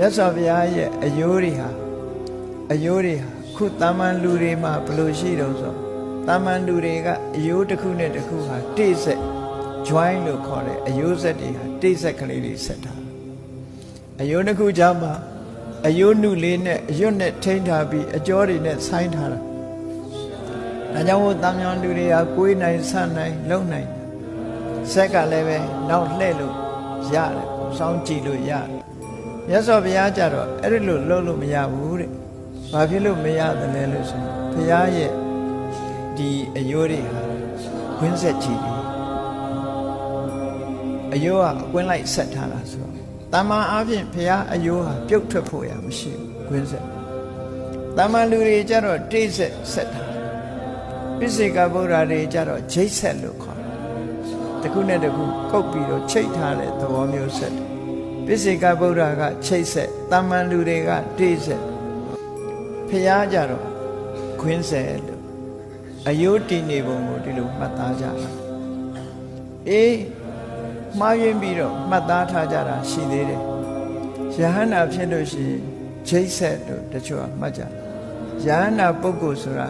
မြတ်စွာဘုရားရဲ့အယိုးတွေဟာခုတာမန်လူတွေမှာဘယ်လိုရှိတော့ဆိုတာမန်လူတွေကအယိုးတစ်ခုနဲ့တစ်ခုဟာတိဆက် join လို့ခေါ်တယ်အယိုးဆက်တွေဟာတိဆက်ကလေးတွေဆက်ထားအယိုးတစ်ခုကြောင့်မှအယိုးနုလေးနဲ့အရွတ်နဲ့ထိန်းထားပြီးအကြောတွေနဲ့ဆိုင်းထားတာဒါကြောင့်မို့တာမန်လူတွေဟာကိုယ်နိုင်ဆန့်နိုင်လုံနိုင်ဆက်ကလည်းပဲနောက်လှည့်လို့ရတယ်စောင်းကြည့်လို့ရတယ်မြတ်စွာဘုရားကြတော့အဲ့ဒီလိုလုပ်လို့မရဘူးတဲ့ဘာဖြစ်လို့မရတယ်လဲလို့ဆိုဘုရားရဲ့ဒီအယိုးတွေဟာခွင်းဆက်ကြည့်တယ်အယိုးကအကွင်းလိုက်ဆက်ထားတာဆိုတော့တာမန်အားဖြင့်ဘုရားအယိုးဟာပြုတ်ထွက်ဖို့ရမရှိဘူးခွင်းဆက်တာမန်လူတွေကြတော့တိဆက်ဆက်ထားပိစိကဗုဒ္ဓတွေကြတော့ဂျိတ်ဆက်လို့ခေါ်တယ်တစ်ခုနဲ့တစ်ခုကုတ်ပြီးတော့ချိတ်ထားတဲ့သဘောမျိုးဆက်တယ်ပိစိကဗုဒ္ဓကချိတ်ဆက်တာမန်လူတွေကတိဆက်ဘုရားကြတော့ခွင်းဆက်လို့အယိုးတည်နေပုံကိုဒီလိုမှတ်သားကြတာအေးမှားယွင်းပြီးတော့မှတ်သားထားကြတာရှိသေးတယ်ယဟန္တာဖြစ်လို့ရှိရင်ဂျိတ်ဆက်လို့တချို့ကမှတ်ကြယဟန္တာပုဂ္ဂိုလ်ဆိုတာ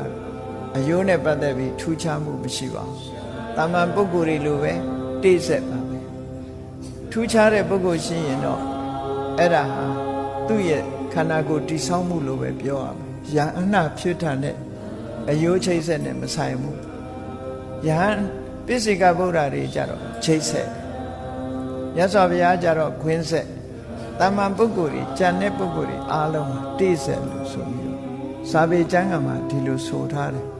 အယိုးနဲ့ပတ်သက်ပြီးထူးခြားမှုမရှိပါဘူးတာမန်ပုဂ္ဂိုလ်တွေလိုပဲတိဆက်ပါပဲထူးခြားတဲ့ပုဂ္ဂိုလ်ရှိရင်တော့အဲ့ဒါဟာသူ့ရဲ့ခန္ဓာကိုယ်တည်ဆောက်မှုလိုပဲပြောရမယ်ယဟန္တာဖြစ်တာနဲ့အယိုးချိတ်ဆက်နဲ့မဆိုင်ဘူးယဟန်ပိစိကဗုဒ္ဓတွေကြတော့ချိတ်ဆက်မြတ်စွာဘုရားကြတော့ခွင်းဆက်တာမန်ပုဂ္ဂိုလ်တွေဉာဏ်တဲ့ပုဂ္ဂိုလ်တွေအားလုံးဟာတိဆက်လို့ဆိုပြီးတော့စာပေကျမ်းကမှာဒီလိုဆိုထားတယ်